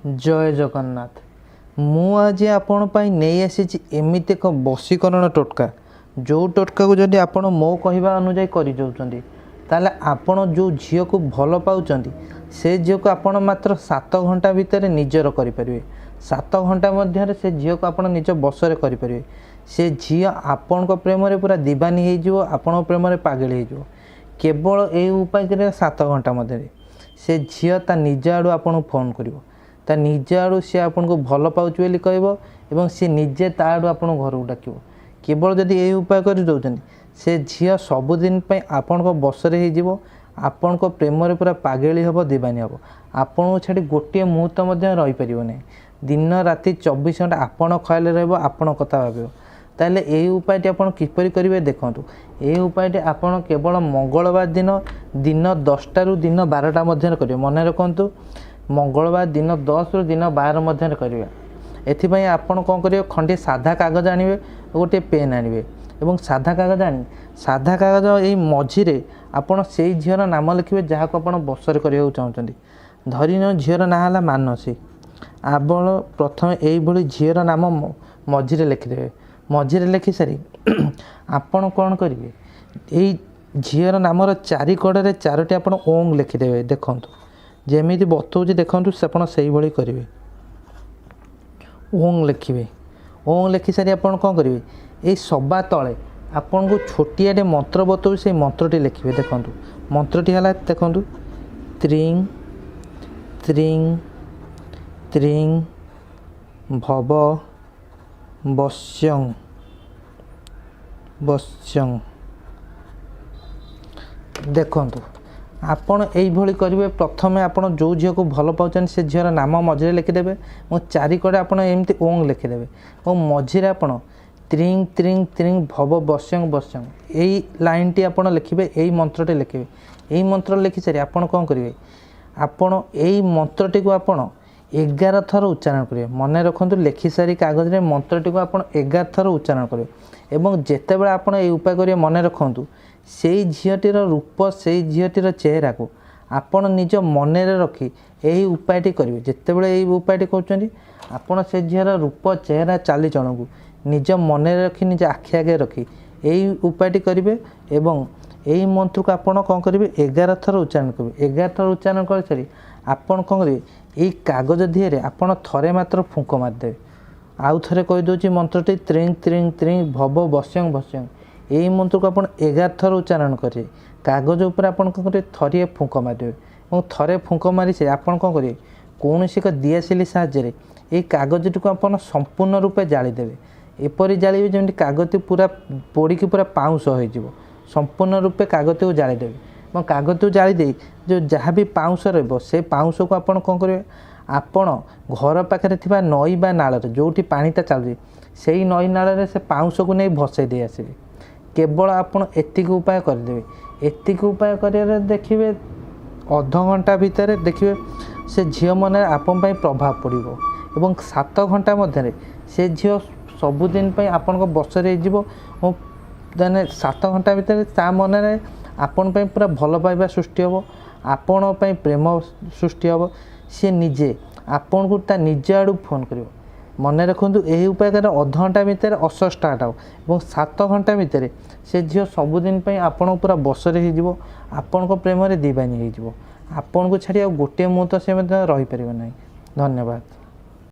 जय जगन्नाथ। मु आज आपण पाई नहीं आसी एमती एक वशीकरण टोटका जो टोटका को जदि आपण मो कहवा अनुजाई कर ताले आपण जो झील को भल पाउचंदी से झील को आपण मात्र 7 घंटा भितर निजर करें। 7 घंटा मध्य से झील को आपण निज बसरे करें। से झील आपण प्रेम रे पूरा दीवानी हो आपण प्रेम रे पागल हो केवल ये उपाय कर 7 घंटा मध्य से झील ता निज आड़ू आपन फोन करिवो ता निज आड़ू सी आपन को भल पाउछ बोली कहबो एवं सी निजे ता आड़ू आपन घर को डाकिवो। केवल जदि ये उपाय कर दउछन से झील सबुदिन पे आपन को बसरे हो जिवो आपन को प्रेम रे पूरा पागेली हबो दीवानी हबो आपन को छाड़ी गोटे मुहूर्त मध्य रही परिबो नै। दिन राति 24 घंटा आपन खयाल रहबो आपन कथा भाबिबो। ताले यही उपायटी आपन किपरि करिवे देखंतु। यही उपायटी आपन केवल मंगलवार दिन दिन 10टा रु दिन 12टा मध्य करिवे। मन रखंतु मंगलवार दिन 10 रु दिन 12 मध्य करिवे। एथिपई आपन कोन करिवे खंडे साधा कागज आनिवे गोटे पेन आनिवे एवं साधा कागज आनि साधा कागज एई मझिरे आपन सेई झीर नाम लिखिवे जहा को आपन बसर करियो चाहउचंदी। धरिनो झीर ना हला मानसी आपण प्रथम एई भली झीर नाम मझिरे लिखिदेवे। मझिरे लिखि सारी आपण कौन करेंगे यही झीर नामर 4 कड़े 4टी आप ओंग लिखिदेवे। देखु जमी बतौच देखु से भाई करेंगे ओंग लिखे। ओंग लिखि सारी आप कौन करेंगे यही सभा तले आपन को छोटियाटे मंत्र बतौ से मंत्रटी लिखे। देखु मंत्रटी है देखु त्रिंग त्रिंग त्रिंग भव वश्यं वश्यं। देखंतु आपण एई भली करिवे। प्रथमे आपण जो झील को भल पाउछन से झीर नाम मझिरे लिखिदेवे और 4 कड़े आपण एमती ओंग लिखिदेवे और मझिरे आपण त्रिंग त्रिंग त्रिंग भव वश्यं वश्यं एई लाइनटी आपण लिखिबे। एई मंत्रटी लिखिबे। एई मंत्र लिखि सारी आपण कोन करिवे आपण एई मंत्रटी को आपण 11 थर उच्चारण करेंगे। मन रखु लिखि सारी कागज रे मंत्रटी को आप 11 थर उच्चारण करेंगे एवं जिते बड़े आप उपाय करेंगे मन रखु से झीलटीर रूप से झीलटीर चेहरा को आपण निज मन रखी यही उपायटी करेंगे। जिते बड़े यही उपायटी कर आपण से झील रूप चेहरा चालीचलन को निज मन रखी निज आखि आगे रखी यही उपायटी करेंगे एवं यही मंत्र को आपड़ कौन करेंगे 11 थर उच्चारण करेंगे। 11 थर उच्चारण कर सारी आपड़ कौन करेंगे यही कागज दिहरे आपड़ थरे मात्र फुंक मारिदेवे। आउ थे कहीदे मंत्रटी त्रिंग त्रिंग त्रिंग भव वश्यं वश्यं यही मंत्र को आप 11 थर उच्चारण करेंगे। कागज उपर आप थरिए फुंक मारिदेवे और थरे फुंक मारी से आप कौन करेंगे कौन एक दिआसिली साहाय्य ये कागजटी को आप संपूर्ण रूपे जालीदेवे। एपरी जालिबे जमी कागज पूरा पोड़ी पूरा पाउंश हो संपूर्ण रूपे कागज को जालीदेवे और कागज को जाली जो जहाँ भी पाउंश रे पाउंश को आप कौन करेंगे आपण घर पाखे थिबा नई बा नाल जोटी पानीटा चलुची से नई नाल से पाउंश को नहीं भसई दे आसबे। केवल आपण एतिक उपाय करदेवे। एतिक उपाय कर देखिए अध घंटा भितर देखिए से झील मन आपण प्रभाव पड़ो एवं 7 घंटा मध्य से झील सबुदिन आपण को बसरे और 7 घंटा भितर ता मन में आपण पूरा भल पाइबा सृष्टि हम आपण प्रेम सृष्टि हम सी निजे आपण को ता निज आड़ू फोन कर। मन रखु यही उपाय कर अध घंटा भितर अस स्टार्ट हो 7 घंटा भितर से झील सबुदिन आपण पूरा बसरे हो आपण को प्रेम दीवानी हो आपण को छाड़ी गोटे मुहूर्त से रही पार ना। धन्यवाद।